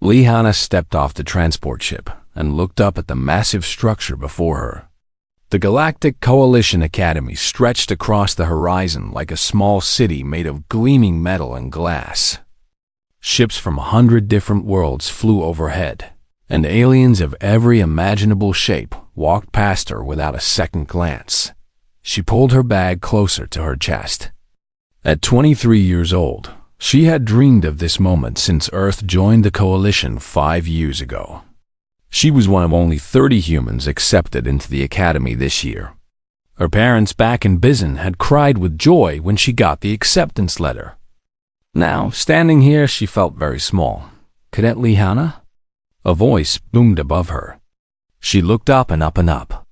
Liana stepped off the transport ship and looked up at the massive structure before her. The Galactic Coalition Academy stretched across the horizon like a small city made of gleaming metal and glass. Ships from 100 different worlds flew overhead, and aliens of every imaginable shape walked past her without a second glance. She pulled her bag closer to her chest. At 23 years old, she had dreamed of this moment since Earth joined the Coalition 5 years ago. She was one of only 30 humans accepted into the Academy this year. Her parents back in Bizon had cried with joy when she got the acceptance letter. Now, standing here, she felt very small. Cadet Liana? A voice boomed above her. She looked up and up and up.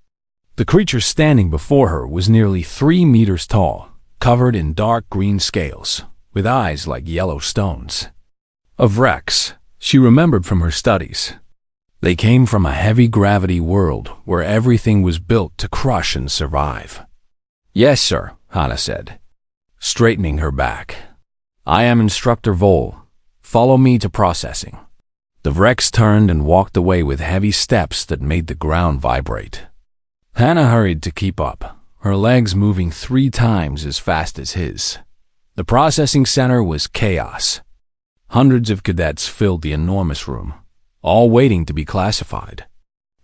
The creature standing before her was nearly 3 meters tall, covered in dark green scales, with eyes like yellow stones. Of Rex, she remembered from her studies. They came from a heavy gravity world where everything was built to crush and survive. "Yes, sir," Hannah said, straightening her back. "I am Instructor Vol. Follow me to processing." The Rex turned and walked away with heavy steps that made the ground vibrate. Hannah hurried to keep up, her legs moving 3 times as fast as his. The processing center was chaos. Hundreds of cadets filled the enormous room, all waiting to be classified.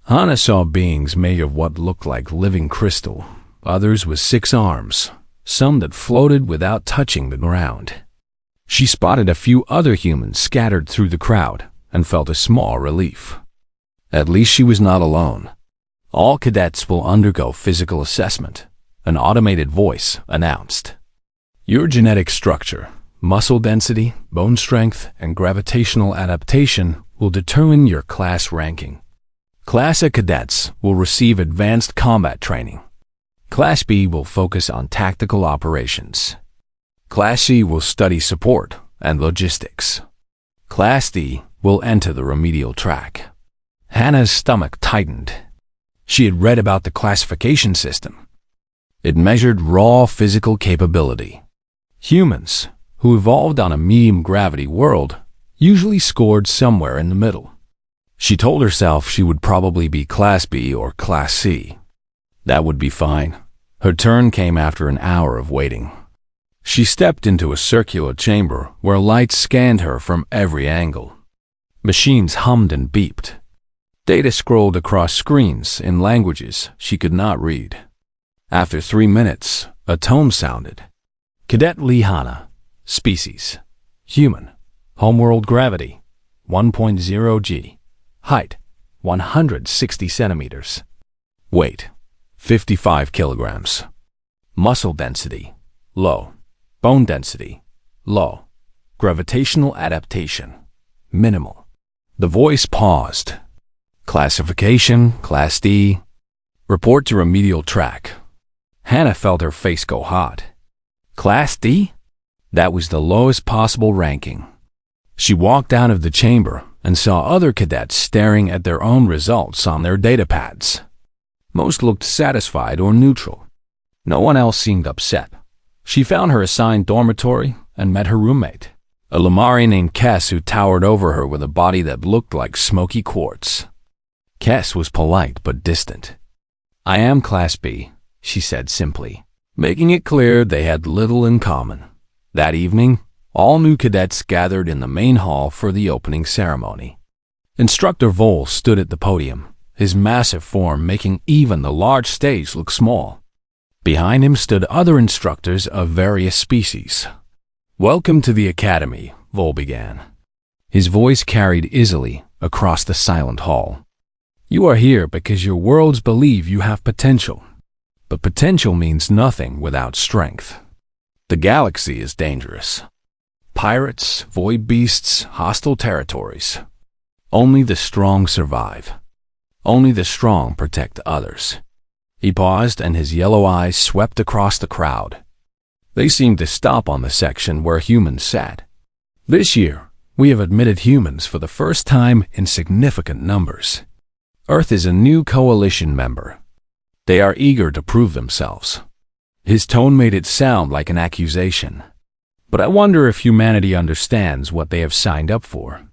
Hannah saw beings made of what looked like living crystal, others with 6 arms, some that floated without touching the ground. She spotted a few other humans scattered through the crowd and felt a small relief. At least she was not alone. "All cadets will undergo physical assessment," an automated voice announced. "Your genetic structure, muscle density, bone strength, and gravitational adaptation will determine your class ranking. Class A cadets will receive advanced combat training. Class B will focus on tactical operations. Class C will study support and logistics. Class D will enter the remedial track." Hannah's stomach tightened. She had read about the classification system. It measured raw physical capability. Humans, who evolved on a medium gravity world, usually scored somewhere in the middle. She told herself she would probably be Class B or Class C. That would be fine. Her turn came after an hour of waiting. She stepped into a circular chamber where lights scanned her from every angle. Machines hummed and beeped. Data scrolled across screens in languages she could not read. After 3 minutes, a tone sounded. "Cadet Liana, species, human, homeworld gravity, 1.0 g, height, 160 centimeters, weight, 55 kilograms, muscle density, low, bone density, low, gravitational adaptation, minimal." The voice paused. "Classification, Class D. Report to remedial track." Hannah felt her face go hot. Class D? That was the lowest possible ranking. She walked out of the chamber and saw other cadets staring at their own results on their datapads. Most looked satisfied or neutral. No one else seemed upset. She found her assigned dormitory and met her roommate, a Lamari named Kess who towered over her with a body that looked like smoky quartz. Kess was polite but distant. "I am Class B," she said simply, making it clear they had little in common. That evening, all new cadets gathered in the main hall for the opening ceremony. Instructor Vol stood at the podium, his massive form making even the large stage look small. Behind him stood other instructors of various species. "Welcome to the Academy," Vol began. His voice carried easily across the silent hall. "You are here because your worlds believe you have potential. But potential means nothing without strength. The galaxy is dangerous. Pirates, void beasts, hostile territories. Only the strong survive. Only the strong protect others." He paused and his yellow eyes swept across the crowd. They seemed to stop on the section where humans sat. "This year, we have admitted humans for the first time in significant numbers. Earth is a new coalition member. They are eager to prove themselves." His tone made it sound like an accusation. "But I wonder if humanity understands what they have signed up for.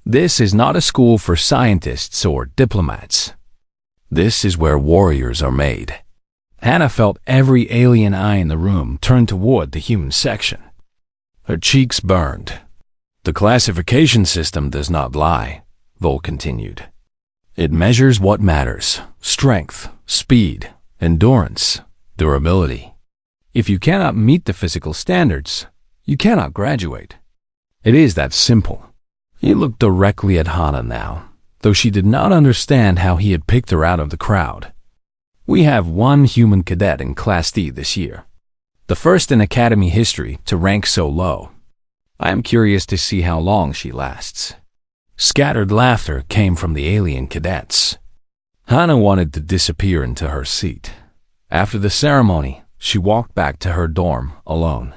This is not a school for scientists or diplomats. This is where warriors are made. Hannah felt every alien eye in the room turn toward the human section. Her cheeks burned. The classification system does not lie, Vol continued. It measures what matters: strength, speed, endurance, durability. If you cannot meet the physical standards, you cannot graduate. It is that simple. He looked directly at Hannah now, though she did not understand how he had picked her out of the crowd. We have one human cadet in Class D this year, the first in Academy history to rank so low. I am curious to see how long she lasts. Scattered laughter came from the alien cadets. Hannah wanted to disappear into her seat. After the ceremony, she walked back to her dorm alone.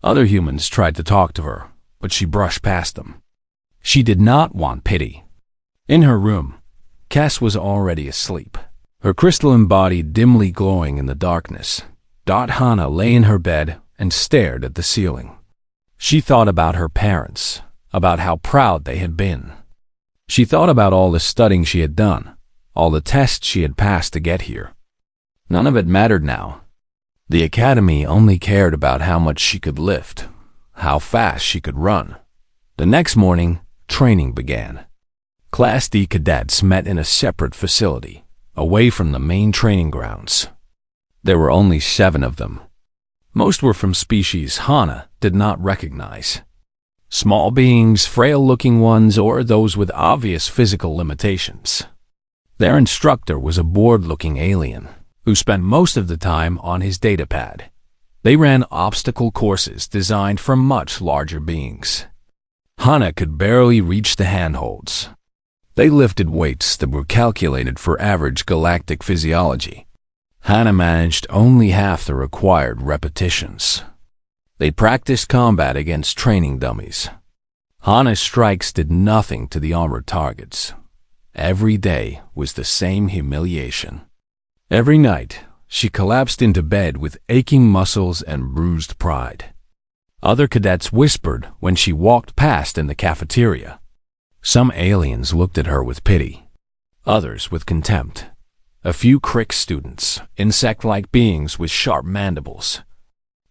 Other humans tried to talk to her, but she brushed past them. She did not want pity. In her room, Cass was already asleep, her crystalline body dimly glowing in the darkness. Hannah lay in her bed and stared at the ceiling. She thought about her parents, about how proud they had been. She thought about all the studying she had done, all the tests she had passed to get here. None of it mattered now. The academy only cared about how much she could lift, how fast she could run. The next morning, training began. Class D cadets met in a separate facility, away from the main training grounds. There were only 7 of them. Most were from species Hannah did not recognize. Small beings, frail-looking ones, or those with obvious physical limitations. Their instructor was a bored-looking alien, who spent most of the time on his datapad. They ran obstacle courses designed for much larger beings. Hannah could barely reach the handholds. They lifted weights that were calculated for average galactic physiology. Hannah managed only half the required repetitions. They practiced combat against training dummies. Hannah's strikes did nothing to the armored targets. Every day was the same humiliation. Every night, she collapsed into bed with aching muscles and bruised pride. Other cadets whispered when she walked past in the cafeteria. Some aliens looked at her with pity, others with contempt. A few Crick students, insect-like beings with sharp mandibles,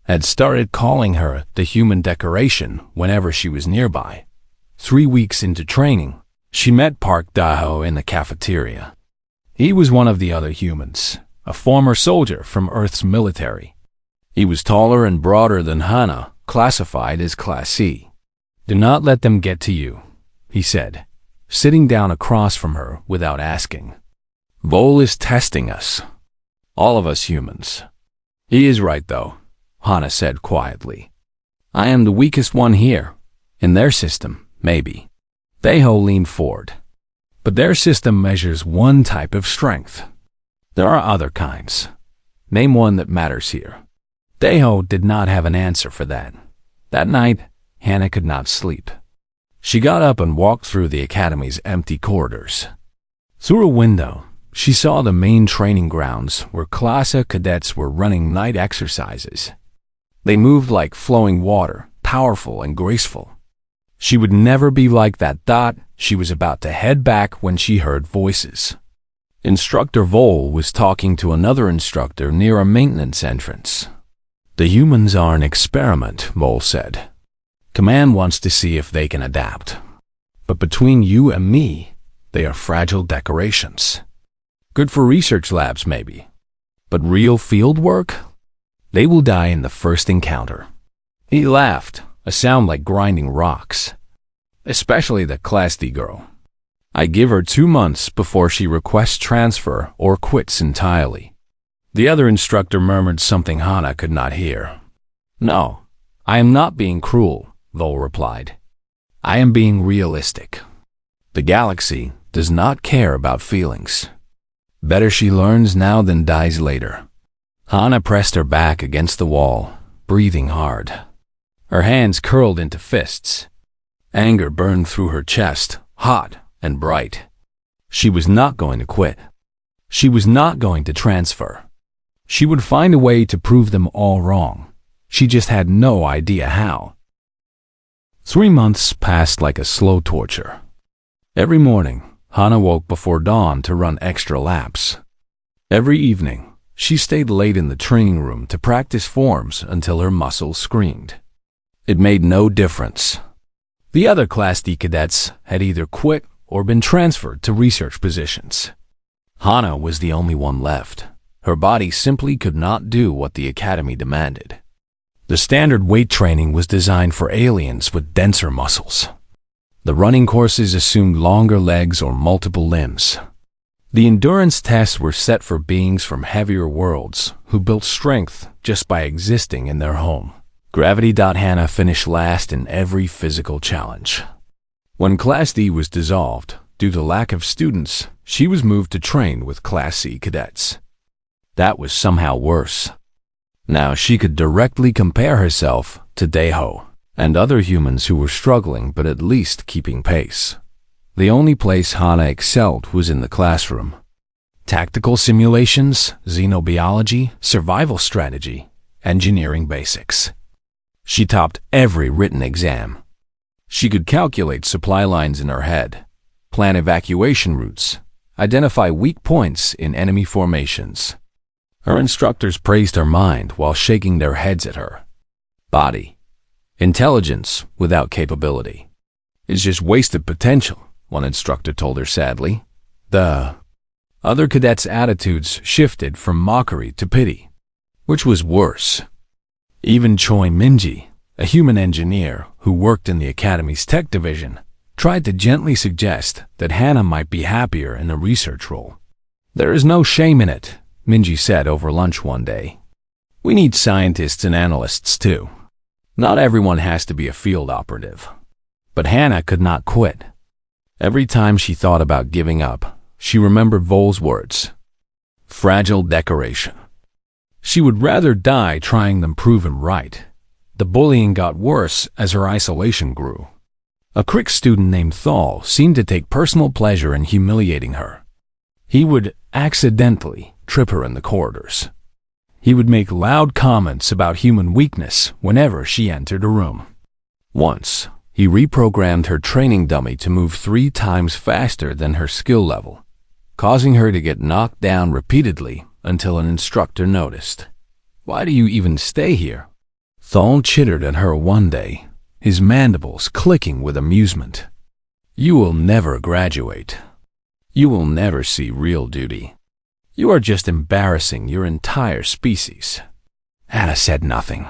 had started calling her the human decoration whenever she was nearby. 3 weeks into training, she met Park Daho in the cafeteria. He was one of the other humans, a former soldier from Earth's military. He was taller and broader than Hannah, classified as Class C. "Do not let them get to you," he said, sitting down across from her without asking. "Vol is testing us. All of us humans." "He is right, though," Hannah said quietly. "I am the weakest one here. In their system, maybe." Daho leaned forward. "But their system measures one type of strength. There are other kinds. Name one that matters here." Daho did not have an answer for that. That night, Hannah could not sleep. She got up and walked through the academy's empty corridors. Through a window, she saw the main training grounds where Class A cadets were running night exercises. They moved like flowing water, powerful and graceful. She would never be like that. She was about to head back when she heard voices. Instructor Vol was talking to another instructor near a maintenance entrance. "The humans are an experiment," Vol said. "Command wants to see if they can adapt. But between you and me, they are fragile decorations. Good for research labs, maybe. But real field work? They will die in the first encounter." He laughed, a sound like grinding rocks. "Especially the Class D girl. I give her 2 months before she requests transfer or quits entirely." The other instructor murmured something Hannah could not hear. "No, I am not being cruel," Vol replied. "I am being realistic. The galaxy does not care about feelings. Better she learns now than dies later." Hannah pressed her back against the wall, breathing hard. Her hands curled into fists. Anger burned through her chest, hot and bright. She was not going to quit. She was not going to transfer. She would find a way to prove them all wrong. She just had no idea how. 3 months passed like a slow torture. Every morning, Hana woke before dawn to run extra laps. Every evening, she stayed late in the training room to practice forms until her muscles screamed. It made no difference. The other Class D cadets had either quit or been transferred to research positions. Hana was the only one left. Her body simply could not do what the academy demanded. The standard weight training was designed for aliens with denser muscles. The running courses assumed longer legs or multiple limbs. The endurance tests were set for beings from heavier worlds who built strength just by existing in their home. Gravity. Hana finished last in every physical challenge. When Class D was dissolved, due to lack of students, she was moved to train with Class C cadets. That was somehow worse. Now she could directly compare herself to Daeho and other humans who were struggling but at least keeping pace. The only place Hana excelled was in the classroom. Tactical simulations, xenobiology, survival strategy, engineering basics. She topped every written exam. She could calculate supply lines in her head, plan evacuation routes, identify weak points in enemy formations. Her instructors praised her mind while shaking their heads at her. Body. Intelligence without capability. It's just wasted potential, one instructor told her sadly. The other cadets' attitudes shifted from mockery to pity. Which was worse? Even Choi Minji, a human engineer who worked in the Academy's tech division, tried to gently suggest that Hana might be happier in a research role. There is no shame in it, Minji said over lunch one day. We need scientists and analysts too. Not everyone has to be a field operative. But Hana could not quit. Every time she thought about giving up, she remembered Vol's words. Fragile decoration. She would rather die trying than prove him right. The bullying got worse as her isolation grew. A Crick student named Thal seemed to take personal pleasure in humiliating her. He would accidentally trip her in the corridors. He would make loud comments about human weakness whenever she entered a room. Once, he reprogrammed her training dummy to move 3 times faster than her skill level, causing her to get knocked down repeatedly until an instructor noticed. Why do you even stay here? Thal chittered at her one day, his mandibles clicking with amusement. You will never graduate. You will never see real duty. You are just embarrassing your entire species. Hana said nothing.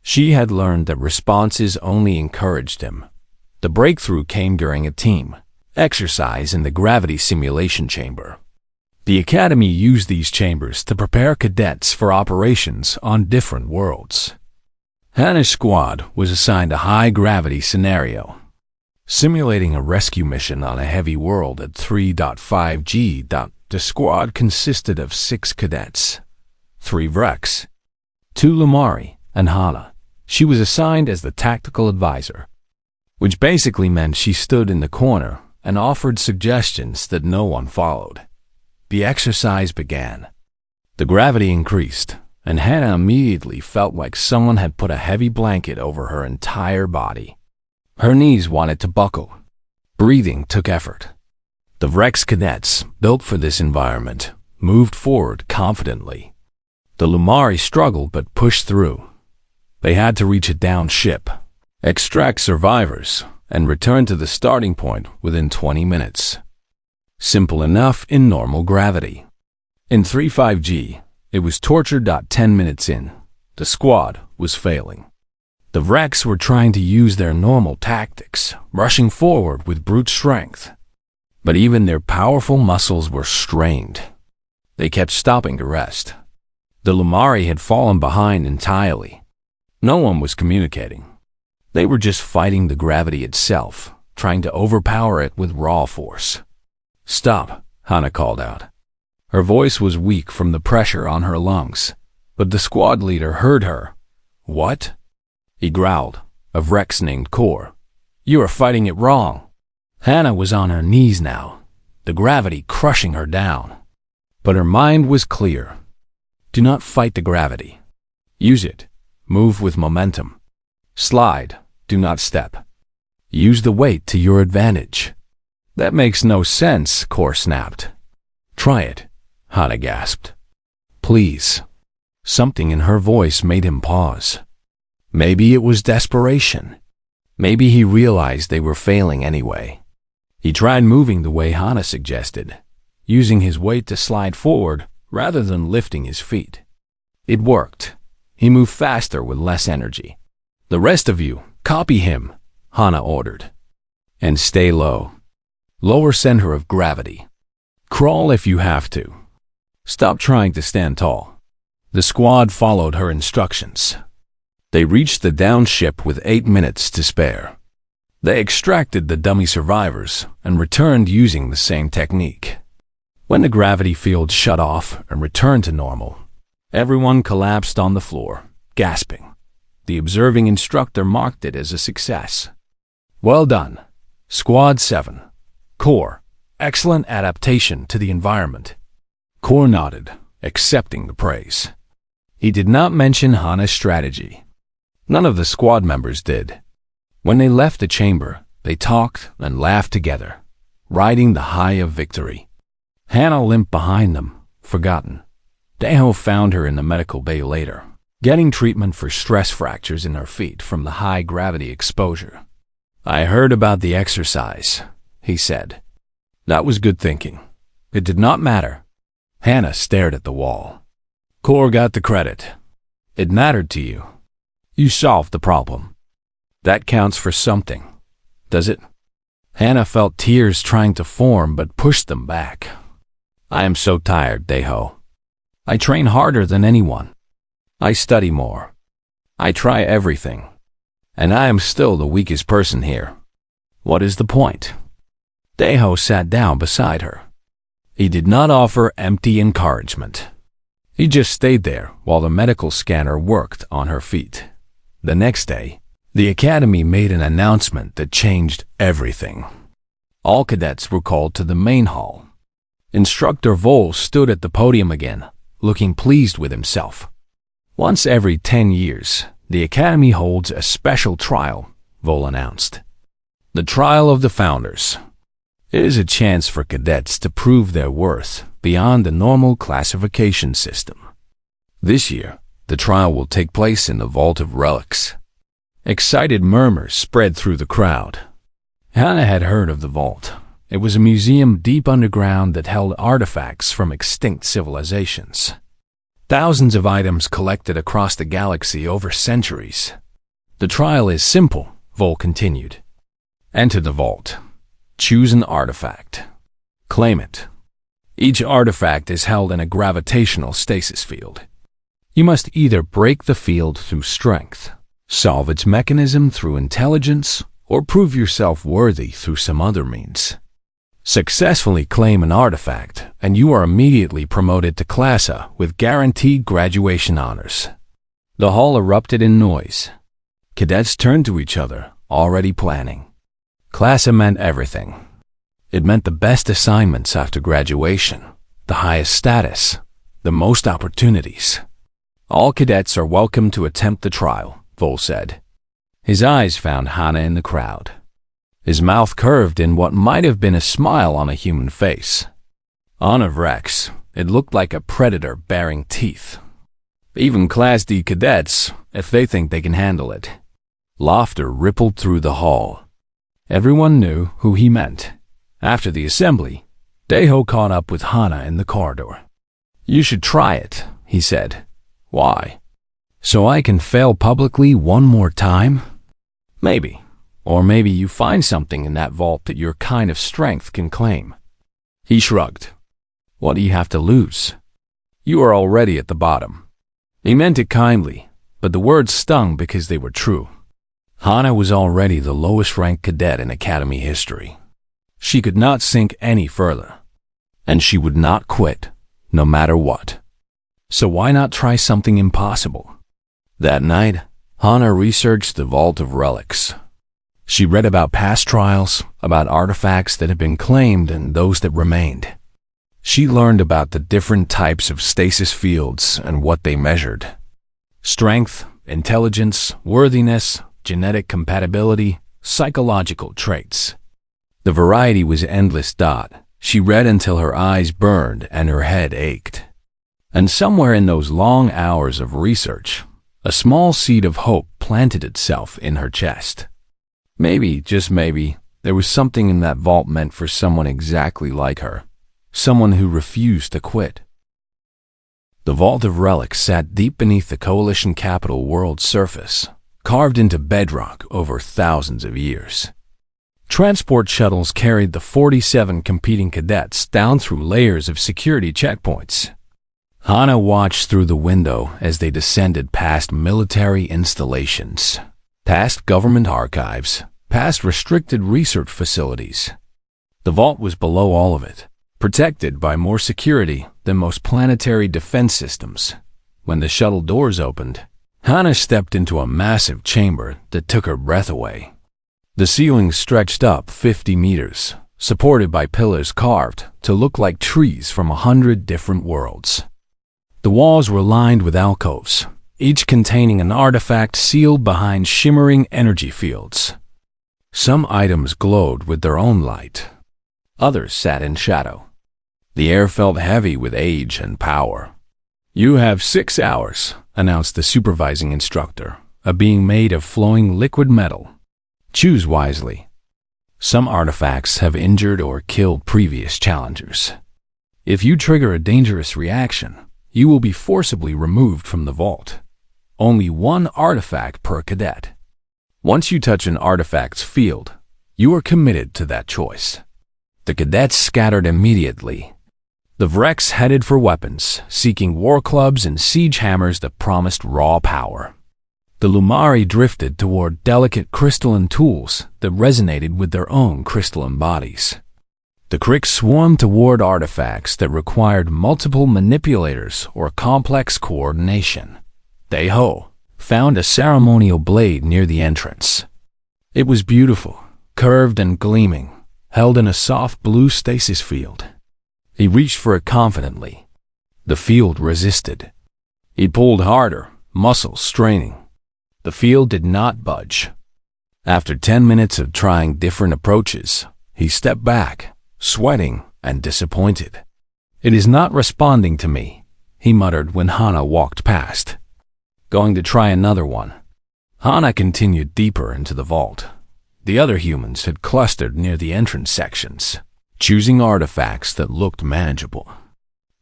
She had learned that responses only encouraged him. The breakthrough came during a team exercise in the gravity simulation chamber. The Academy used these chambers to prepare cadets for operations on different worlds. Hana's squad was assigned a high-gravity scenario, simulating a rescue mission on a heavy world at 3.5 G. The squad consisted of 6 cadets, 3 Vrex, 2 Lumari, and Hana. She was assigned as the tactical advisor, which basically meant she stood in the corner and offered suggestions that no one followed. The exercise began. The gravity increased, and Hana immediately felt like someone had put a heavy blanket over her entire body. Her knees wanted to buckle. Breathing took effort. The Vrex cadets, built for this environment, moved forward confidently. The Lumari struggled but pushed through. They had to reach a downed ship, extract survivors, and return to the starting point within 20 minutes. Simple enough in normal gravity. In 35G, it was torture. 10 minutes in, the squad was failing. The Vrex were trying to use their normal tactics, rushing forward with brute strength. But even their powerful muscles were strained. They kept stopping to rest. The Lumari had fallen behind entirely. No one was communicating. They were just fighting the gravity itself, trying to overpower it with raw force. Stop, Hana called out. Her voice was weak from the pressure on her lungs, but the squad leader heard her. What? He growled, a Vrex named Kor. You are fighting it wrong. Hana was on her knees now, the gravity crushing her down. But her mind was clear. Do not fight the gravity. Use it. Move with momentum. Slide. Do not step. Use the weight to your advantage. That makes no sense, Core snapped. Try it, Hana gasped. Please. Something in her voice made him pause. Maybe it was desperation. Maybe he realized they were failing anyway. He tried moving the way Hana suggested, using his weight to slide forward rather than lifting his feet. It worked. He moved faster with less energy. The rest of you, copy him, Hana ordered. And stay low. Lower center of gravity. Crawl if you have to. Stop trying to stand tall. The squad followed her instructions. They reached the downed ship with 8 minutes to spare. They extracted the dummy survivors and returned using the same technique. When the gravity field shut off and returned to normal, everyone collapsed on the floor, gasping. The observing instructor marked it as a success. Well done, Squad 7. Core, excellent adaptation to the environment. Core nodded, accepting the praise. He did not mention Hana's strategy. None of the squad members did. When they left the chamber, they talked and laughed together, riding the high of victory. Hana limped behind them, forgotten. Daeho found her in the medical bay later, getting treatment for stress fractures in her feet from the high gravity exposure. I heard about the exercise, he said. That was good thinking. It did not matter. Hana stared at the wall. Core got the credit. It mattered to you. You solved the problem. That counts for something, does it? Hana felt tears trying to form but pushed them back. I am so tired, Daeho. I train harder than anyone. I study more. I try everything. And I am still the weakest person here. What is the point? Daeho sat down beside her. He did not offer empty encouragement. He just stayed there while the medical scanner worked on her feet. The next day, the academy made an announcement that changed everything. All cadets were called to the main hall. Instructor Vol stood at the podium again, looking pleased with himself. Once every 10 years, the academy holds a special trial, Vol announced. The Trial of the Founders. It is a chance for cadets to prove their worth beyond the normal classification system. This year, the trial will take place in the Vault of Relics. Excited murmurs spread through the crowd. Hana had heard of the vault. It was a museum deep underground that held artifacts from extinct civilizations. Thousands of items collected across the galaxy over centuries. The trial is simple, Vol continued. Enter the vault. Choose an artifact. Claim it. Each artifact is held in a gravitational stasis field. You must either break the field through strength, solve its mechanism through intelligence, or prove yourself worthy through some other means. Successfully claim an artifact, and you are immediately promoted to Class A with guaranteed graduation honors. The hall erupted in noise. Cadets turned to each other, already planning. Class A meant everything. It meant the best assignments after graduation, the highest status, the most opportunities. All cadets are welcome to attempt the trial, Vol said. His eyes found Hana in the crowd. His mouth curved in what might have been a smile on a human face. On of Rex, it looked like a predator baring teeth. Even Class D cadets, if they think they can handle it. Laughter rippled through the hall. Everyone knew who he meant. After the assembly, Daeho caught up with Hana in the corridor. You should try it, he said. Why? So I can fail publicly one more time? Maybe. Or maybe you find something in that vault that your kind of strength can claim. He shrugged. What do you have to lose? You are already at the bottom. He meant it kindly, but the words stung because they were true. Hana was already the lowest-ranked cadet in Academy history. She could not sink any further. And she would not quit, no matter what. So why not try something impossible? That night, Hana researched the Vault of Relics. She read about past trials, about artifacts that had been claimed and those that remained. She learned about the different types of stasis fields and what they measured. Strength, intelligence, worthiness, genetic compatibility, psychological traits. The variety was endless. She read until her eyes burned and her head ached. And somewhere in those long hours of research, a small seed of hope planted itself in her chest. Maybe, just maybe, there was something in that vault meant for someone exactly like her, someone who refused to quit. The Vault of Relics sat deep beneath the Coalition capital world's surface, carved into bedrock over thousands of years. Transport shuttles carried the 47 competing cadets down through layers of security checkpoints. Hana watched through the window as they descended past military installations, past government archives, past restricted research facilities. The vault was below all of it, protected by more security than most planetary defense systems. When the shuttle doors opened, Hana stepped into a massive chamber that took her breath away. The ceiling stretched up 50 meters, supported by pillars carved to look like trees from 100 different worlds. The walls were lined with alcoves, each containing an artifact sealed behind shimmering energy fields. Some items glowed with their own light. Others sat in shadow. The air felt heavy with age and power. "You have 6 hours," announced the supervising instructor, a being made of flowing liquid metal. "Choose wisely. Some artifacts have injured or killed previous challengers. If you trigger a dangerous reaction, you will be forcibly removed from the vault. Only 1 artifact per cadet. Once you touch an artifact's field, you are committed to that choice." The cadets scattered immediately. The Vrex headed for weapons, seeking war clubs and siege hammers that promised raw power. The Lumari drifted toward delicate crystalline tools that resonated with their own crystalline bodies. The Krix swarmed toward artifacts that required multiple manipulators or complex coordination. Daiho found a ceremonial blade near the entrance. It was beautiful, curved and gleaming, held in a soft blue stasis field. He reached for it confidently. The field resisted. He pulled harder, muscles straining. The field did not budge. After 10 minutes of trying different approaches, he stepped back, sweating and disappointed. "It is not responding to me," he muttered when Hana walked past. "Going to try another one." Hana continued deeper into the vault. The other humans had clustered near the entrance sections, choosing artifacts that looked manageable.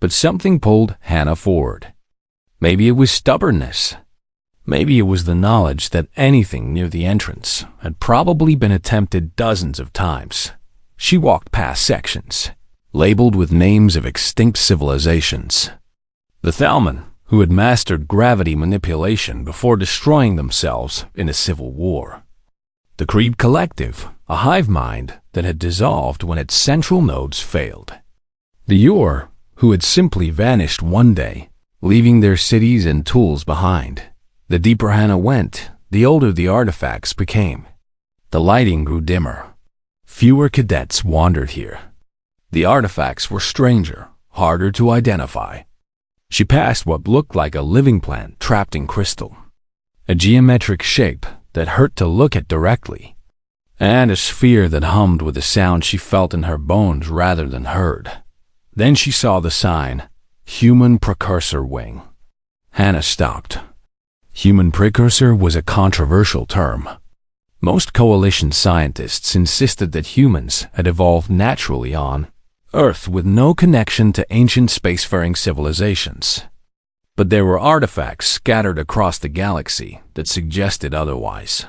But something pulled Hana forward. Maybe it was stubbornness. Maybe it was the knowledge that anything near the entrance had probably been attempted dozens of times. She walked past sections, labeled with names of extinct civilizations. The Thalman, who had mastered gravity manipulation before destroying themselves in a civil war. The Creed Collective, a hive mind that had dissolved when its central nodes failed. The Yor, who had simply vanished one day, leaving their cities and tools behind. The deeper Hana went, the older the artifacts became. The lighting grew dimmer. Fewer cadets wandered here. The artifacts were stranger, harder to identify. She passed what looked like a living plant trapped in crystal. A geometric shape that hurt to look at directly. And a sphere that hummed with a sound she felt in her bones rather than heard. Then she saw the sign, Human Precursor Wing. Hana stopped. Human precursor was a controversial term. Most coalition scientists insisted that humans had evolved naturally on Earth with no connection to ancient spacefaring civilizations. But there were artifacts scattered across the galaxy that suggested otherwise.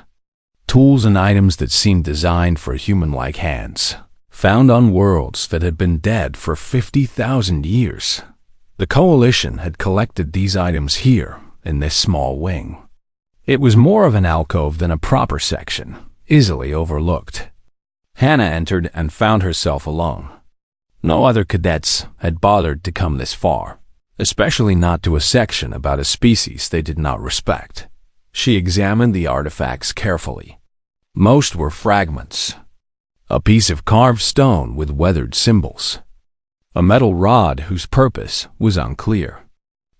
Tools and items that seemed designed for human-like hands, found on worlds that had been dead for 50,000 years. The Coalition had collected these items here, in this small wing. It was more of an alcove than a proper section, easily overlooked. Hana entered and found herself alone. No other cadets had bothered to come this far, especially not to a section about a species they did not respect. She examined the artifacts carefully. Most were fragments. A piece of carved stone with weathered symbols. A metal rod whose purpose was unclear.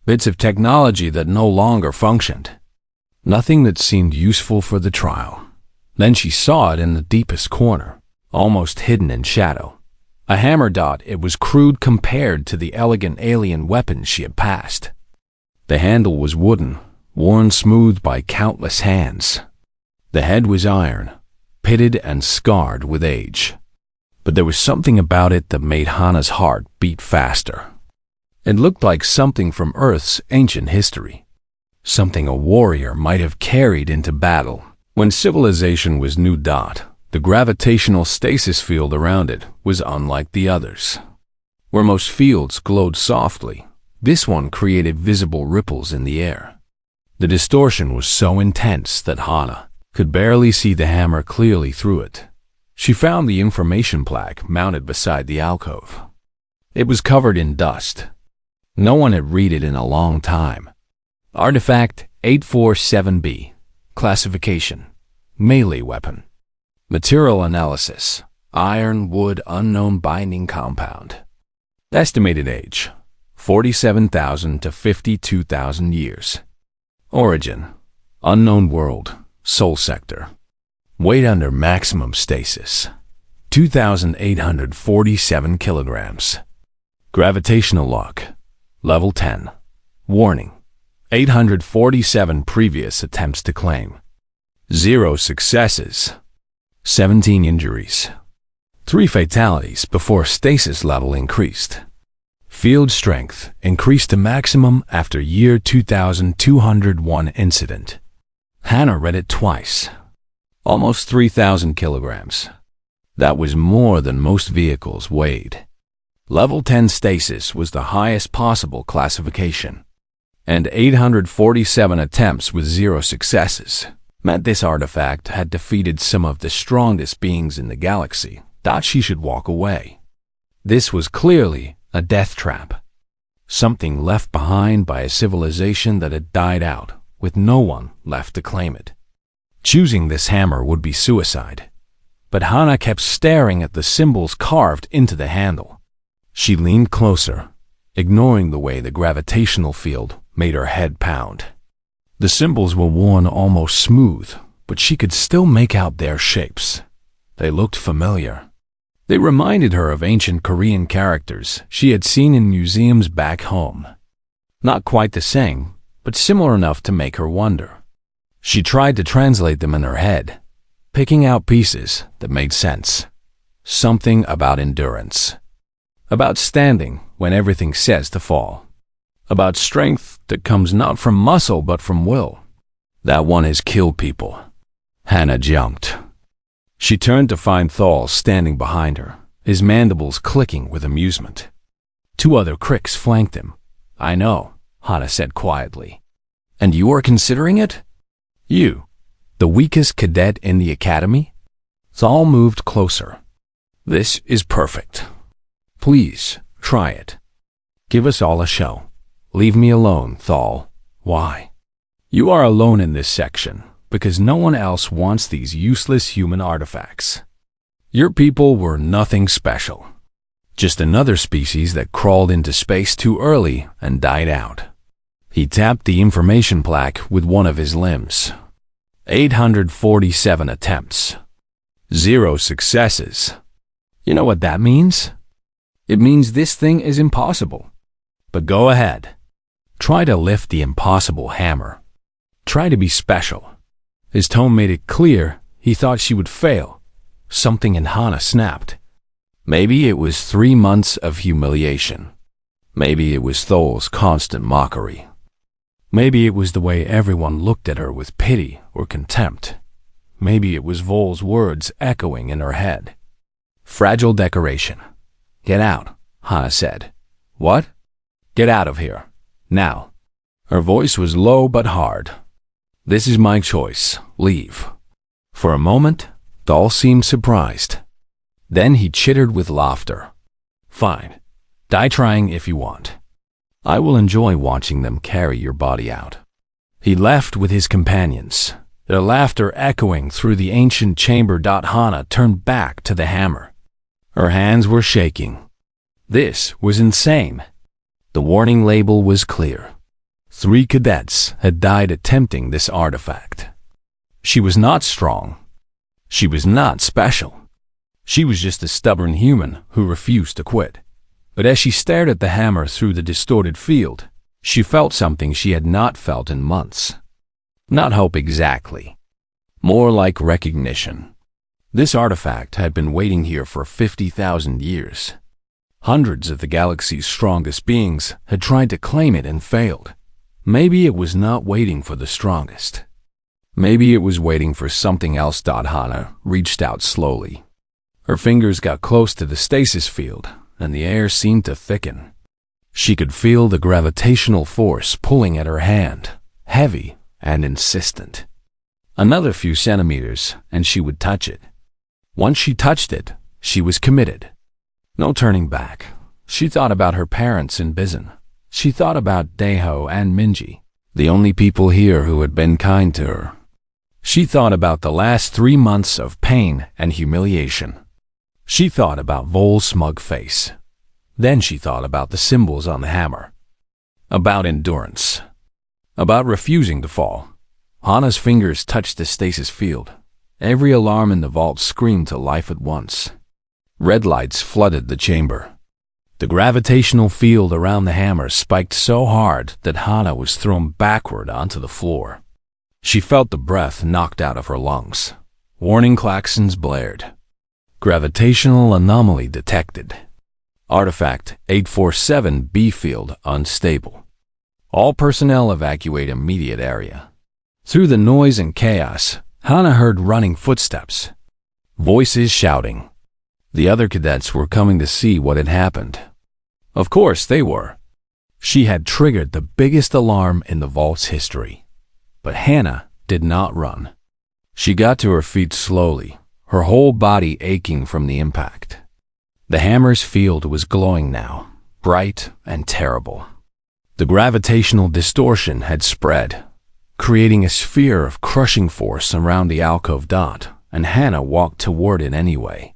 Bits of technology that no longer functioned. Nothing that seemed useful for the trial. Then she saw it in the deepest corner, almost hidden in shadow. A hammer dot, it was crude compared to the elegant alien weapons she had passed. The handle was wooden, worn smooth by countless hands. The head was iron, pitted and scarred with age. But there was something about it that made Hana's heart beat faster. It looked like something from Earth's ancient history, something a warrior might have carried into battle. When civilization was new. The gravitational stasis field around it was unlike the others. Where most fields glowed softly, this one created visible ripples in the air. The distortion was so intense that Hana could barely see the hammer clearly through it. She found the information plaque mounted beside the alcove. It was covered in dust. No one had read it in a long time. Artifact 847B. Classification: melee weapon. Material analysis: iron, wood, unknown binding compound. Estimated age: 47,000 to 52,000 years. Origin: unknown world, Sol sector. Weight under maximum stasis: 2,847 kilograms. Gravitational lock: level 10. Warning: 847 previous attempts to claim. 0 successes. 17 injuries. 3 fatalities before stasis level increased. Field strength increased to maximum after year 2201 incident. Hana read it twice. Almost 3,000 kilograms. That was more than most vehicles weighed. Level 10 stasis was the highest possible classification, and 847 attempts with 0 successes meant this artifact had defeated some of the strongest beings in the galaxy. She should walk away. This was clearly a death trap, something left behind by a civilization that had died out, with no one left to claim it. Choosing this hammer would be suicide, but Hana kept staring at the symbols carved into the handle. She leaned closer, ignoring the way the gravitational field made her head pound. The symbols were worn almost smooth, but she could still make out their shapes. They looked familiar. They reminded her of ancient Korean characters she had seen in museums back home. Not quite the same, but similar enough to make her wonder. She tried to translate them in her head, picking out pieces that made sense. Something about endurance. About standing when everything says to fall. About strength that comes not from muscle but from will. That one has killed people. Hana jumped. She turned to find Thal standing behind her, his mandibles clicking with amusement. 2 other cricks flanked him. "I know," Hana said quietly. "And you are considering it? You, the weakest cadet in the academy?" Thal moved closer. "This is perfect. Please, try it. Give us all a show. Leave me alone, Thal." "Why?" "You are alone in this section, because no one else wants these useless human artifacts. Your people were nothing special. Just another species that crawled into space too early and died out." He tapped the information plaque with one of his limbs. 847 attempts. 0 successes. You know what that means? It means this thing is impossible. But go ahead. Try to lift the impossible hammer. Try to be special. His tone made it clear he thought she would fail. Something in Hana snapped. Maybe it was 3 months of humiliation. Maybe it was Thol's constant mockery. Maybe it was the way everyone looked at her with pity or contempt. Maybe it was Vol's words echoing in her head. "Fragile decoration. Get out," Hana said. "What?" "Get out of here. Now." Her voice was low but hard. "This is my choice. Leave." For a moment, Thal seemed surprised. Then he chittered with laughter. "Fine. Die trying if you want. I will enjoy watching them carry your body out." He left with his companions, their laughter echoing through the ancient chamber. Hana turned back to the hammer. Her hands were shaking. This was insane. The warning label was clear. 3 cadets had died attempting this artifact. She was not strong. She was not special. She was just a stubborn human who refused to quit. But as she stared at the hammer through the distorted field, she felt something she had not felt in months. Not hope exactly. More like recognition. This artifact had been waiting here for 50,000 years. Hundreds of the galaxy's strongest beings had tried to claim it and failed. Maybe it was not waiting for the strongest. Maybe it was waiting for something else. Hana reached out slowly. Her fingers got close to the stasis field, and the air seemed to thicken. She could feel the gravitational force pulling at her hand, heavy and insistent. Another few centimeters, and she would touch it. Once she touched it, she was committed. No turning back. She thought about her parents in Bizon. She thought about Deho and Minji, the only people here who had been kind to her. She thought about the last 3 months of pain and humiliation. She thought about Vol's smug face. Then she thought about the symbols on the hammer. About endurance. About refusing to fall. Hana's fingers touched the stasis field. Every alarm in the vault screamed to life at once. Red lights flooded the chamber. The gravitational field around the hammer spiked so hard that Hana was thrown backward onto the floor. She felt the breath knocked out of her lungs. Warning klaxons blared. Gravitational anomaly detected. Artifact 847B field unstable. All personnel evacuate immediate area. Through the noise and chaos, Hana heard running footsteps. Voices shouting. The other cadets were coming to see what had happened. Of course they were. She had triggered the biggest alarm in the vault's history. But Hana did not run. She got to her feet slowly, her whole body aching from the impact. The hammer's field was glowing now, bright and terrible. The gravitational distortion had spread, creating a sphere of crushing force around the alcove dot, and Hana walked toward it anyway.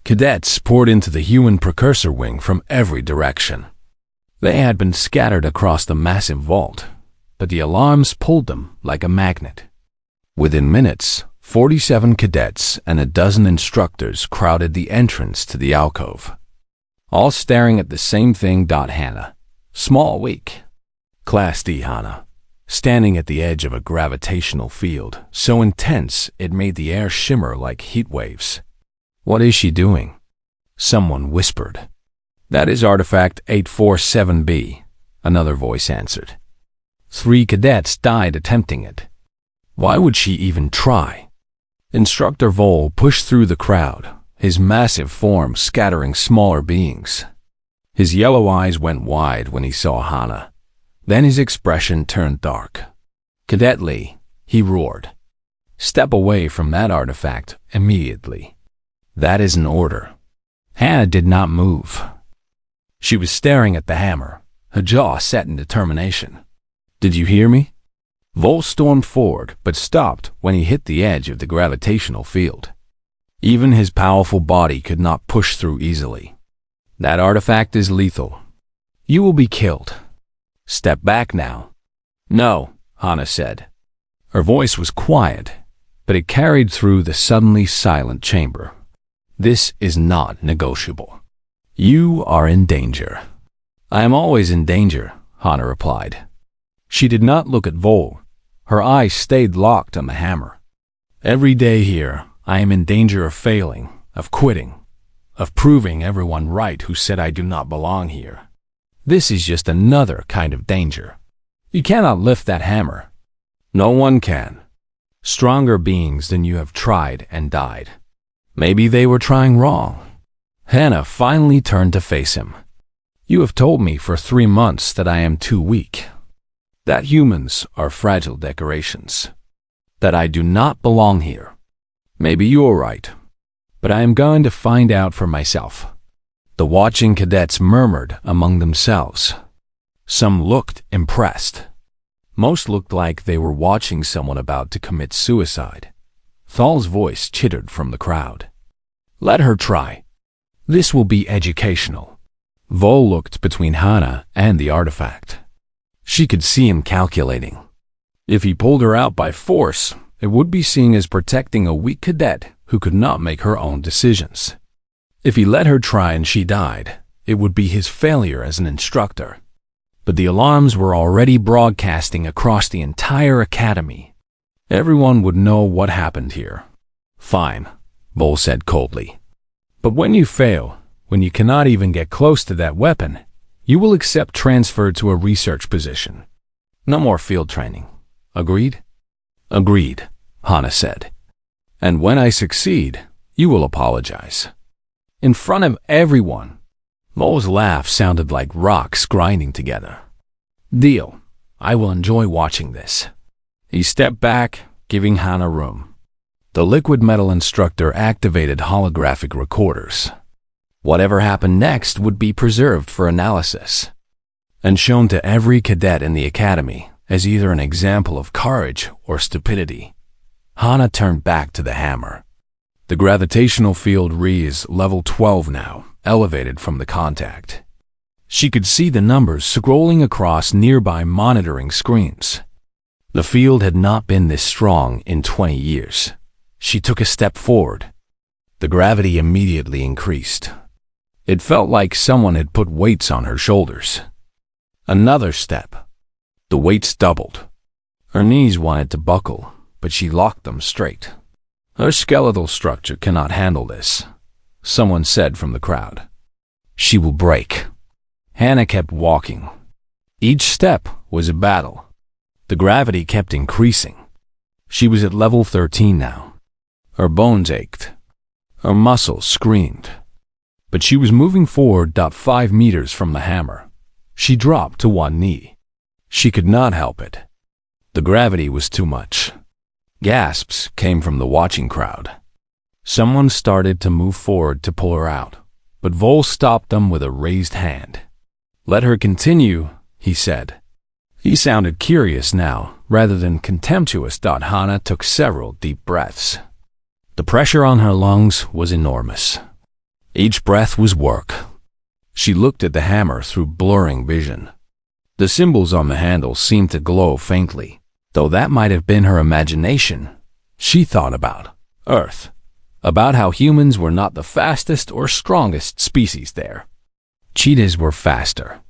Cadets poured into the human precursor wing from every direction. They had been scattered across the massive vault, but the alarms pulled them like a magnet. Within minutes, 47 cadets and a dozen instructors crowded the entrance to the alcove, all staring at the same thing. Hana, small, weak, Class D Hana, standing at the edge of a gravitational field so intense it made the air shimmer like heat waves. What is she doing? Someone whispered. That is Artifact 847B, another voice answered. 3 cadets died attempting it. Why would she even try? Instructor Vol pushed through the crowd, his massive form scattering smaller beings. His yellow eyes went wide when he saw Hana. Then his expression turned dark. Cadet Lee, he roared. Step away from that artifact immediately. That is an order. Hana did not move. She was staring at the hammer, her jaw set in determination. Did you hear me? Vol stormed forward, but stopped when he hit the edge of the gravitational field. Even his powerful body could not push through easily. That artifact is lethal. You will be killed. Step back now. No, Hana said. Her voice was quiet, but it carried through the suddenly silent chamber. This is not negotiable. You are in danger. I am always in danger, Hana replied. She did not look at Vol. Her eyes stayed locked on the hammer. Every day here, I am in danger of failing, of quitting, of proving everyone right who said I do not belong here. This is just another kind of danger. You cannot lift that hammer. No one can. Stronger beings than you have tried and died. Maybe they were trying wrong. Hana finally turned to face him. You have told me for 3 months that I am too weak, that humans are fragile decorations, that I do not belong here. Maybe you're right, but I am going to find out for myself. The watching cadets murmured among themselves. Some looked impressed. Most looked like they were watching someone about to commit suicide. Thal's voice chittered from the crowd. Let her try. This will be educational. Vol looked between Hana and the artifact. She could see him calculating. If he pulled her out by force, it would be seen as protecting a weak cadet who could not make her own decisions. If he let her try and she died, it would be his failure as an instructor. But the alarms were already broadcasting across the entire academy. Everyone would know what happened here. Fine, Vol said coldly. But when you fail, when you cannot even get close to that weapon, you will accept transfer to a research position. No more field training. Agreed? Agreed, Hana said. And when I succeed, you will apologize. In front of everyone. Vol's laugh sounded like rocks grinding together. Deal. I will enjoy watching this. He stepped back, giving Hana room. The liquid metal instructor activated holographic recorders. Whatever happened next would be preserved for analysis and shown to every cadet in the academy as either an example of courage or stupidity. Hana turned back to the hammer. The gravitational field is level 12 now, elevated from the contact. She could see the numbers scrolling across nearby monitoring screens. The field had not been this strong in 20 years. She took a step forward. The gravity immediately increased. It felt like someone had put weights on her shoulders. Another step. The weights doubled. Her knees wanted to buckle, but she locked them straight. Her skeletal structure cannot handle this, someone said from the crowd. She will break. Hana kept walking. Each step was a battle. The gravity kept increasing. She was at level 13 now. Her bones ached. Her muscles screamed. But she was moving forward 5 meters from the hammer. She dropped to one knee. She could not help it. The gravity was too much. Gasps came from the watching crowd. Someone started to move forward to pull her out, but Vol stopped them with a raised hand. Let her continue, he said. He sounded curious now, rather than contemptuous. Hana took several deep breaths. The pressure on her lungs was enormous. Each breath was work. She looked at the hammer through blurring vision. The symbols on the handle seemed to glow faintly, though that might have been her imagination. She thought about Earth, about how humans were not the fastest or strongest species there. Cheetahs were faster.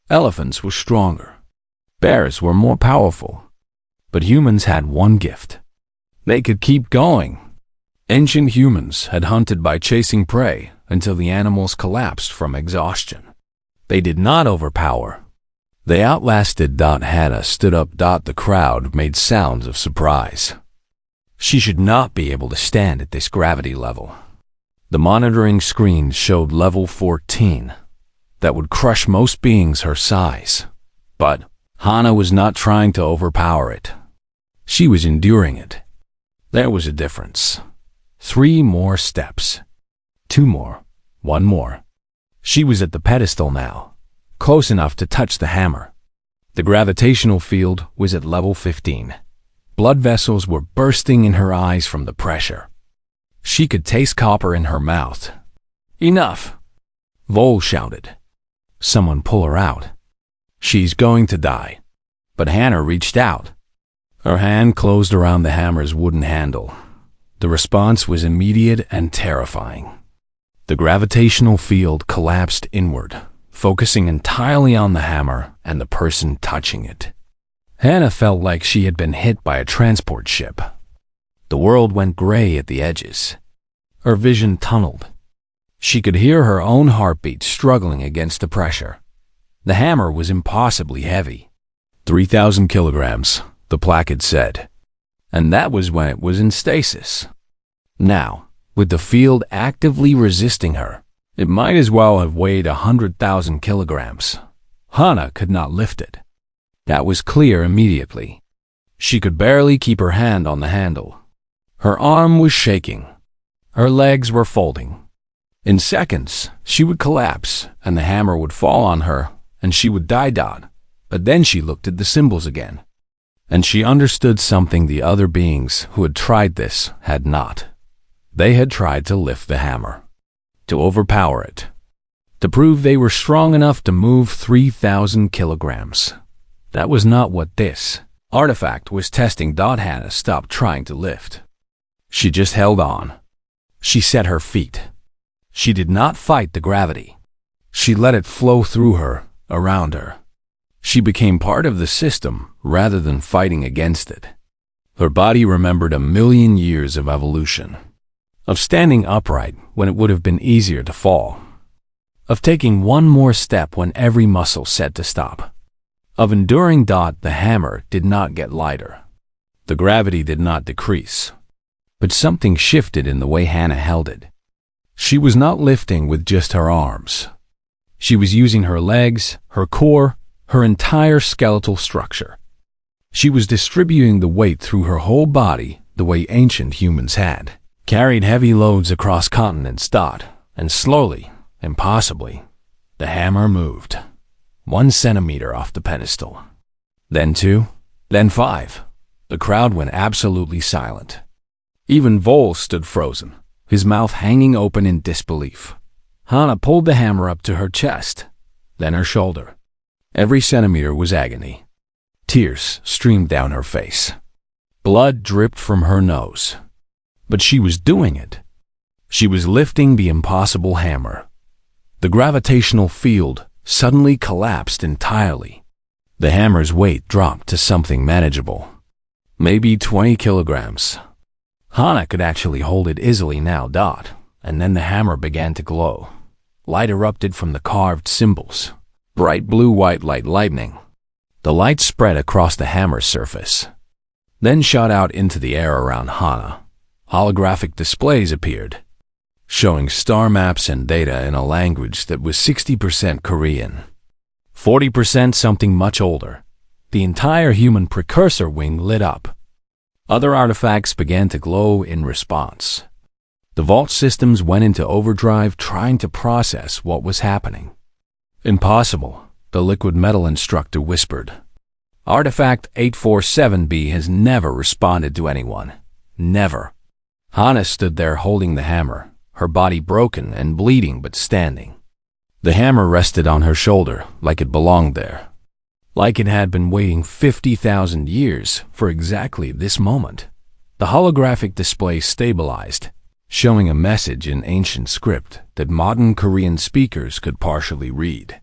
Elephants were stronger. Bears were more powerful. But humans had one gift. They could keep going. Ancient humans had hunted by chasing prey until the animals collapsed from exhaustion. They did not overpower. They outlasted. Hana stood up. The crowd made sounds of surprise. She should not be able to stand at this gravity level. The monitoring screen showed level 14. That would crush most beings her size. But Hana was not trying to overpower it. She was enduring it. There was a difference. 3 more steps. 2 more. 1 more. She was at the pedestal now, close enough to touch the hammer. The gravitational field was at level 15. Blood vessels were bursting in her eyes from the pressure. She could taste copper in her mouth. Enough! Vol shouted. Someone pull her out. She's going to die. But Hana reached out. Her hand closed around the hammer's wooden handle. The response was immediate and terrifying. The gravitational field collapsed inward, focusing entirely on the hammer and the person touching it. Hana felt like she had been hit by a transport ship. The world went gray at the edges. Her vision tunneled. She could hear her own heartbeat struggling against the pressure. The hammer was impossibly heavy. 3,000 kilograms, the plaque said. And that was when it was in stasis. Now, with the field actively resisting her, it might as well have weighed 100,000 kilograms. Hana could not lift it. That was clear immediately. She could barely keep her hand on the handle. Her arm was shaking. Her legs were folding. In seconds, she would collapse, and the hammer would fall on her, and she would die. But then she looked at the symbols again, and she understood something the other beings who had tried this had not. They had tried to lift the hammer, to overpower it, to prove they were strong enough to move 3,000 kilograms. That was not what this artifact was testing. Hana stopped trying to lift. She just held on. She set her feet. She did not fight the gravity. She let it flow through her, around her. She became part of the system rather than fighting against it. Her body remembered 1,000,000 years of evolution. Of standing upright when it would have been easier to fall. Of taking one more step when every muscle said to stop. Of enduring. The hammer did not get lighter. The gravity did not decrease. But something shifted in the way Hannah held it. She was not lifting with just her arms. She was using her legs, her core, her entire skeletal structure. She was distributing the weight through her whole body the way ancient humans had. Carried heavy loads across continents. And slowly, impossibly, the hammer moved. 1 centimeter off the pedestal. Then 2, then 5. The crowd went absolutely silent. Even Vol stood frozen, his mouth hanging open in disbelief. Hannah pulled the hammer up to her chest, then her shoulder. Every centimeter was agony. Tears streamed down her face. Blood dripped from her nose. But she was doing it. She was lifting the impossible hammer. The gravitational field suddenly collapsed entirely. The hammer's weight dropped to something manageable. Maybe 20 kilograms. Hannah could actually hold it easily now. And then the hammer began to glow. Light erupted from the carved symbols. Bright blue-white lightning. The light spread across the hammer's surface. Then shot out into the air around Hannah. Holographic displays appeared, showing star maps and data in a language that was 60% Korean, 40% something much older. The entire human precursor wing lit up. Other artifacts began to glow in response. The vault systems went into overdrive trying to process what was happening. Impossible, the liquid metal instructor whispered. Artifact 847B has never responded to anyone. Never. Hannah stood there holding the hammer, her body broken and bleeding but standing. The hammer rested on her shoulder like it belonged there. Like it had been waiting 50,000 years for exactly this moment. The holographic display stabilized, showing a message in ancient script that modern Korean speakers could partially read.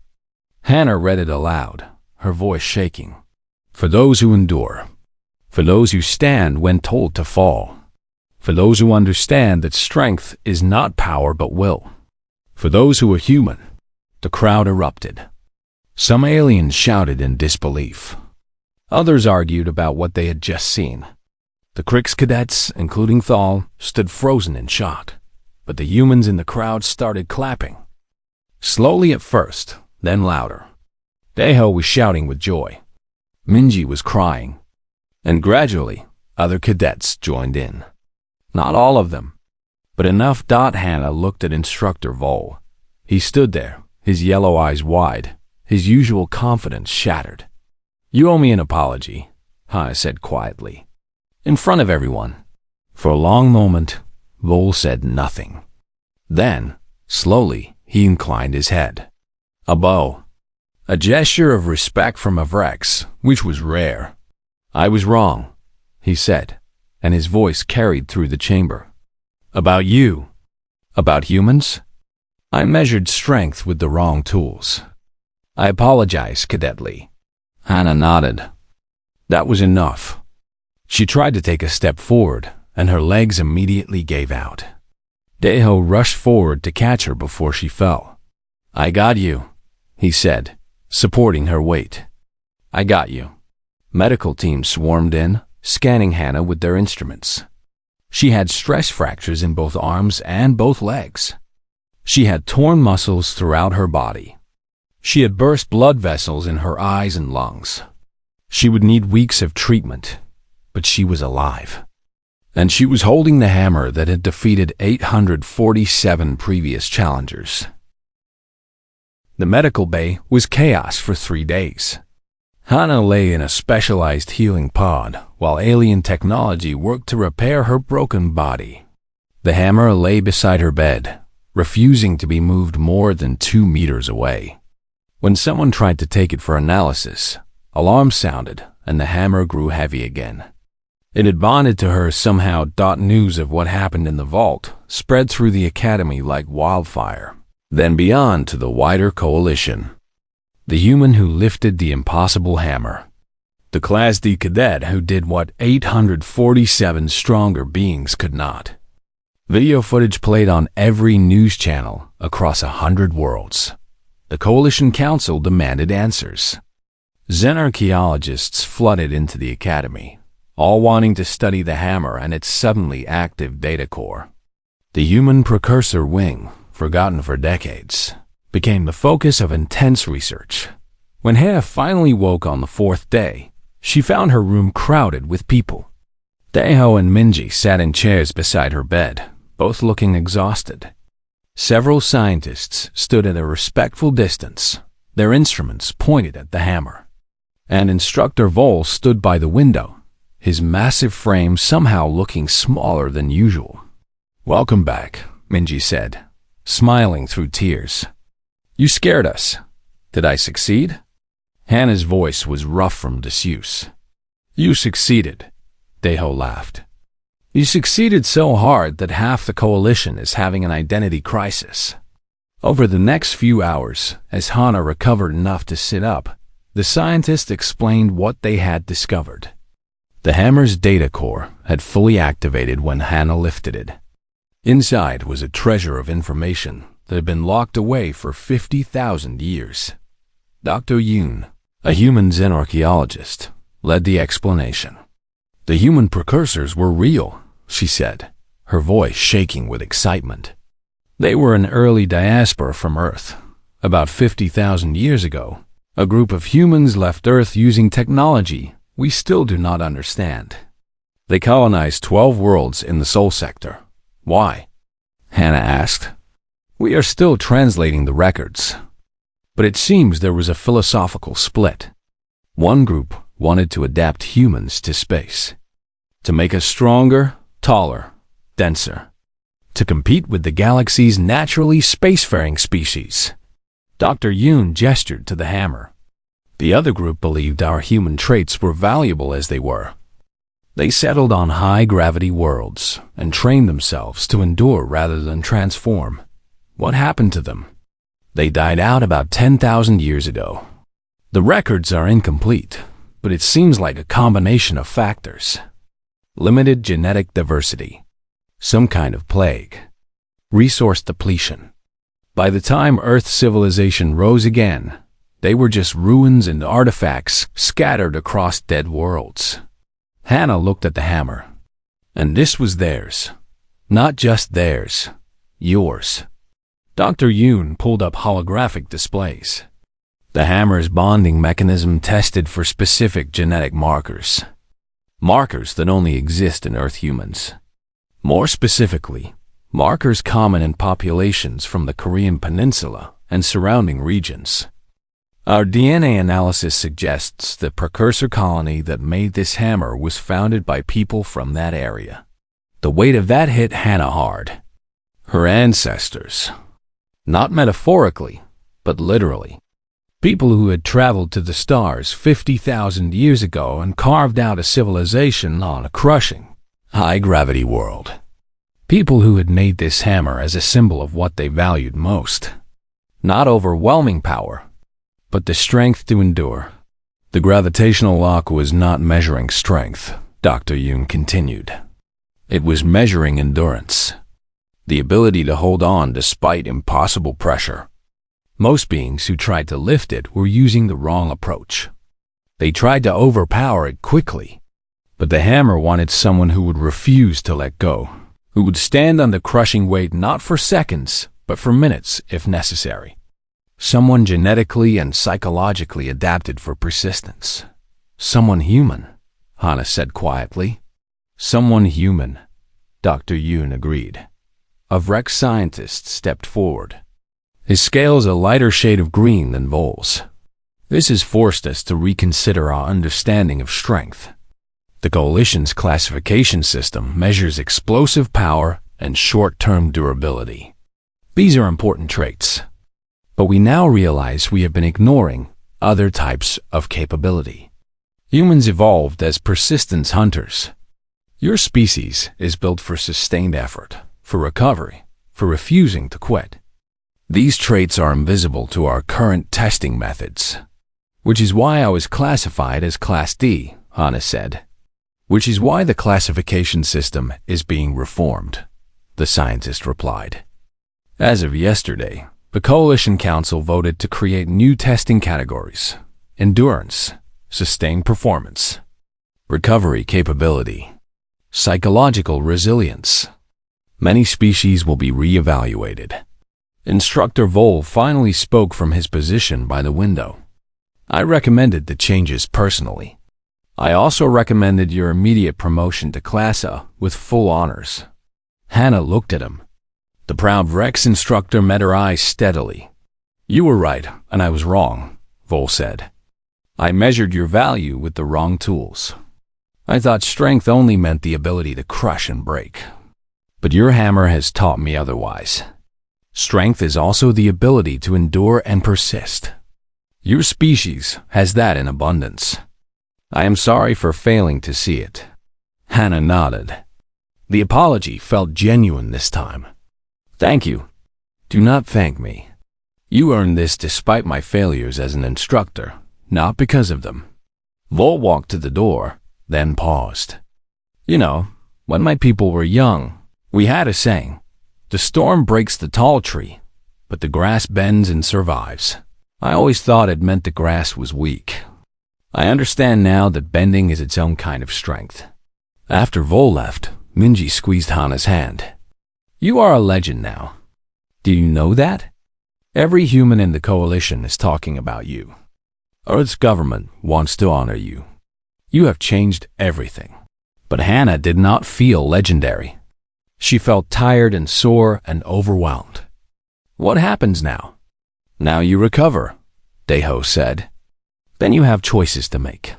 Hannah read it aloud, her voice shaking. For those who endure. For those who stand when told to fall. For those who understand that strength is not power but will. For those who are human. The crowd erupted. Some aliens shouted in disbelief. Others argued about what they had just seen. The Krix cadets, including Thal, stood frozen in shock, but the humans in the crowd started clapping. Slowly at first, then louder. Daeho was shouting with joy. Minji was crying. And gradually, other cadets joined in. Not all of them, but enough. Hannah looked at Instructor Vol. He stood there, his yellow eyes wide, his usual confidence shattered. You owe me an apology, Hannah said quietly. In front of everyone. For a long moment, Vol said nothing. Then, slowly, he inclined his head. A bow. A gesture of respect from Avrex, which was rare. I was wrong, he said, and his voice carried through the chamber. About you. About humans? I measured strength with the wrong tools. I apologize, Cadet Lee. Hannah nodded. That was enough. She tried to take a step forward, and her legs immediately gave out. Daeho rushed forward to catch her before she fell. I got you, he said, supporting her weight. I got you. Medical teams swarmed in, scanning Hannah with their instruments. She had stress fractures in both arms and both legs. She had torn muscles throughout her body. She had burst blood vessels in her eyes and lungs. She would need weeks of treatment, but she was alive. And she was holding the hammer that had defeated 847 previous challengers. The medical bay was chaos for 3 days. Hannah lay in a specialized healing pod while alien technology worked to repair her broken body. The hammer lay beside her bed, refusing to be moved more than 2 meters away. When someone tried to take it for analysis, alarms sounded and the hammer grew heavy again. It had bonded to her somehow. News of what happened in the vault spread through the academy like wildfire, then beyond to the wider coalition. The human who lifted the impossible hammer. The Class D cadet who did what 847 stronger beings could not. Video footage played on every news channel across 100 worlds. The Coalition Council demanded answers. Zen archaeologists flooded into the academy, all wanting to study the hammer and its suddenly active data core. The human precursor wing, forgotten for decades, became the focus of intense research. When Hannah finally woke on the fourth day, she found her room crowded with people. Daeho and Minji sat in chairs beside her bed, both looking exhausted. Several scientists stood at a respectful distance, their instruments pointed at the hammer. And Instructor Vol stood by the window, his massive frame somehow looking smaller than usual. "Welcome back," Minji said, smiling through tears. "You scared us. Did I succeed?" Hannah's voice was rough from disuse. "You succeeded," Daeho laughed. "You succeeded so hard that half the coalition is having an identity crisis." Over the next few hours, as Hannah recovered enough to sit up, the scientists explained what they had discovered. The hammer's data core had fully activated when Hannah lifted it. Inside was a treasure of information that had been locked away for 50,000 years. Dr. Yoon, a human Zen archaeologist, led the explanation. "The human precursors were real," she said, her voice shaking with excitement. "They were an early diaspora from Earth. About 50,000 years ago, a group of humans left Earth using technology we still do not understand. They colonized 12 worlds in the Soul Sector. Why?" Hannah asked. "We are still translating the records. But it seems there was a philosophical split. One group wanted to adapt humans to space, to make us stronger, taller, denser, to compete with the galaxy's naturally spacefaring species." Dr. Yoon gestured to the hammer. "The other group believed our human traits were valuable as they were. They settled on high-gravity worlds and trained themselves to endure rather than transform. What happened to them? They died out about 10,000 years ago. The records are incomplete, but it seems like a combination of factors. Limited genetic diversity, some kind of plague, resource depletion. By the time Earth civilization rose again, they were just ruins and artifacts scattered across dead worlds." Hannah looked at the hammer. "And this was theirs. Not just theirs. Yours." Dr. Yoon pulled up holographic displays. The hammer's bonding mechanism tested for specific genetic markers. Markers that only exist in Earth humans. More specifically, markers common in populations from the Korean Peninsula and surrounding regions. Our DNA analysis suggests the precursor colony that made this hammer was founded by people from that area. The weight of that hit Hannah hard. Her ancestors. Not metaphorically, but literally. People who had traveled to the stars 50,000 years ago and carved out a civilization on a crushing, high-gravity world. People who had made this hammer as a symbol of what they valued most. Not overwhelming power, but the strength to endure. The gravitational lock was not measuring strength, Dr. Yoon continued. It was measuring endurance. The ability to hold on despite impossible pressure. Most beings who tried to lift it were using the wrong approach. They tried to overpower it quickly, but the hammer wanted someone who would refuse to let go, who would stand under crushing weight not for seconds, but for minutes if necessary. Someone genetically and psychologically adapted for persistence. Someone human, Hannah said quietly. Someone human, Dr. Yoon agreed. A Vrex scientist stepped forward. His scales a lighter shade of green than Vol's. This has forced us to reconsider our understanding of strength. The Coalition's classification system measures explosive power and short-term durability. These are important traits. But we now realize we have been ignoring other types of capability. Humans evolved as persistence hunters. Your species is built for sustained effort, for recovery, for refusing to quit. These traits are invisible to our current testing methods. Which is why I was classified as Class D, Hannah said. Which is why the classification system is being reformed, the scientist replied. As of yesterday, the Coalition Council voted to create new testing categories: endurance, sustained performance, recovery capability, psychological resilience. Many species will be re-evaluated. Instructor Vol finally spoke from his position by the window. I recommended the changes personally. I also recommended your immediate promotion to Class A with full honors. Hannah looked at him. The proud Rex instructor met her eyes steadily. You were right, and I was wrong, Vol said. I measured your value with the wrong tools. I thought strength only meant the ability to crush and break. But your hammer has taught me otherwise. Strength is also the ability to endure and persist. Your species has that in abundance. I am sorry for failing to see it. Hannah nodded. The apology felt genuine this time. Thank you. Do not thank me. You earned this despite my failures as an instructor, not because of them. Vol walked to the door, then paused. You know, when my people were young, we had a saying, the storm breaks the tall tree, but the grass bends and survives. I always thought it meant the grass was weak. I understand now that bending is its own kind of strength. After Vol left, Minji squeezed Hana's hand. You are a legend now. Do you know that? Every human in the coalition is talking about you. Earth's government wants to honor you. You have changed everything. But Hannah did not feel legendary. She felt tired and sore and overwhelmed. What happens now? Now you recover, Deho said. Then you have choices to make.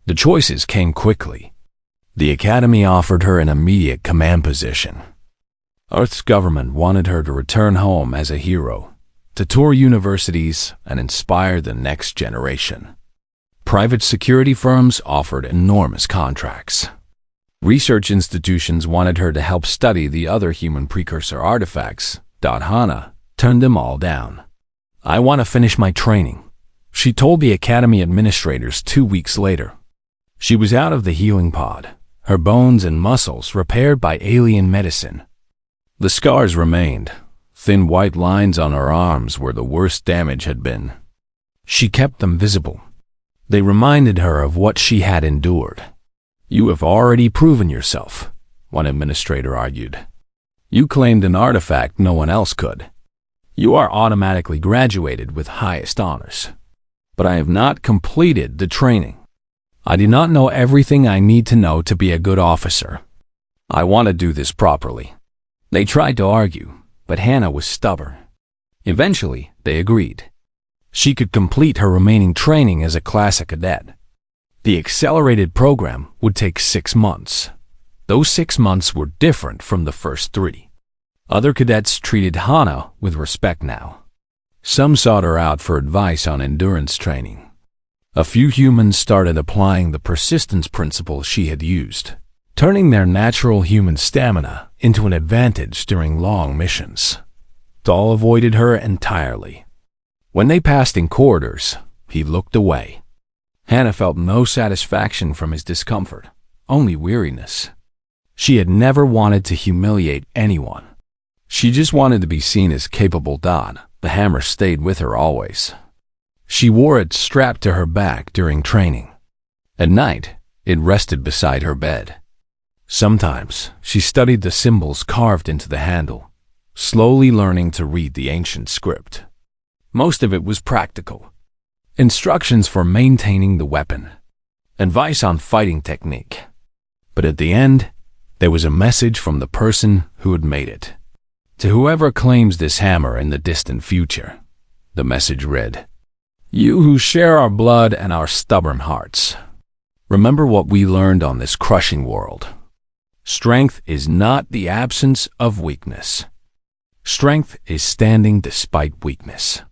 The choices came quickly. The Academy offered her an immediate command position. Earth's government wanted her to return home as a hero, to tour universities and inspire the next generation. Private security firms offered enormous contracts. Research institutions wanted her to help study the other human precursor artifacts. Hana turned them all down. I want to finish my training, she told the Academy administrators 2 weeks later. She was out of the healing pod, her bones and muscles repaired by alien medicine. The scars remained, thin white lines on her arms where the worst damage had been. She kept them visible. They reminded her of what she had endured. You have already proven yourself, one administrator argued. You claimed an artifact no one else could. You are automatically graduated with highest honors. But I have not completed the training. I do not know everything I need to know to be a good officer. I want to do this properly. They tried to argue, but Hannah was stubborn. Eventually, they agreed. She could complete her remaining training as a classic cadet. The accelerated program would take 6 months. Those 6 months were different from the first 3. Other cadets treated Hana with respect now. Some sought her out for advice on endurance training. A few humans started applying the persistence principle she had used, turning their natural human stamina into an advantage during long missions. Dahl avoided her entirely. When they passed in corridors, he looked away. Hannah felt no satisfaction from his discomfort, only weariness. She had never wanted to humiliate anyone. She just wanted to be seen as capable. The hammer stayed with her always. She wore it strapped to her back during training. At night, it rested beside her bed. Sometimes, she studied the symbols carved into the handle, slowly learning to read the ancient script. Most of it was practical. Instructions for maintaining the weapon. Advice on fighting technique. But at the end, there was a message from the person who had made it. To whoever claims this hammer in the distant future, the message read, You who share our blood and our stubborn hearts, remember what we learned on this crushing world. Strength is not the absence of weakness. Strength is standing despite weakness.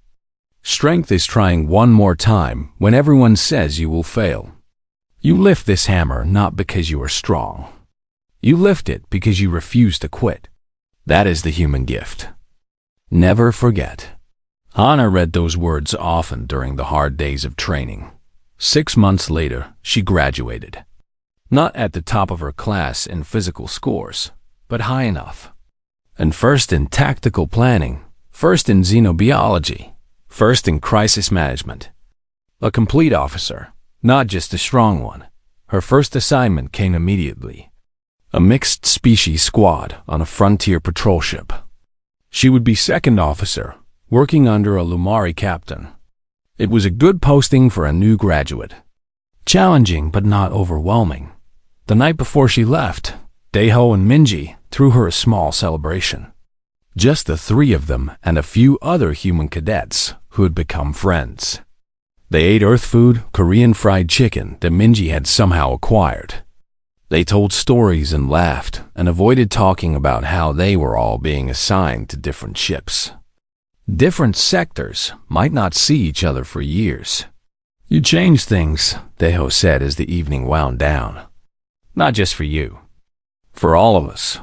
Strength is trying one more time when everyone says you will fail. You lift this hammer not because you are strong, You lift it because you refuse to quit. That is the human gift. Never forget. Hana read those words often during the hard days of training. 6 months later, she graduated. Not at the top of her class in physical scores, but high enough. And first in tactical planning, first in xenobiology, first in crisis management. A complete officer, not just a strong one. Her first assignment came immediately. A mixed species squad on a frontier patrol ship. She would be second officer, working under a Lumari captain. It was a good posting for a new graduate. Challenging but not overwhelming. The night before she left, Daeho and Minji threw her a small celebration. Just the three of them and a few other human cadets who had become friends. They ate Earth food, Korean fried chicken that Minji had somehow acquired. They told stories and laughed and avoided talking about how they were all being assigned to different ships. Different sectors might not see each other for years. You changed things, Daeho said as the evening wound down. Not just for you. For all of us.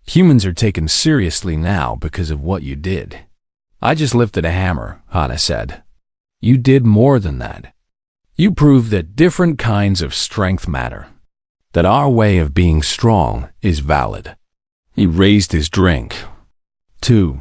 Humans are taken seriously now because of what you did. I just lifted a hammer, Hana said. You did more than that. You proved that different kinds of strength matter. That our way of being strong is valid. He raised his drink. 2.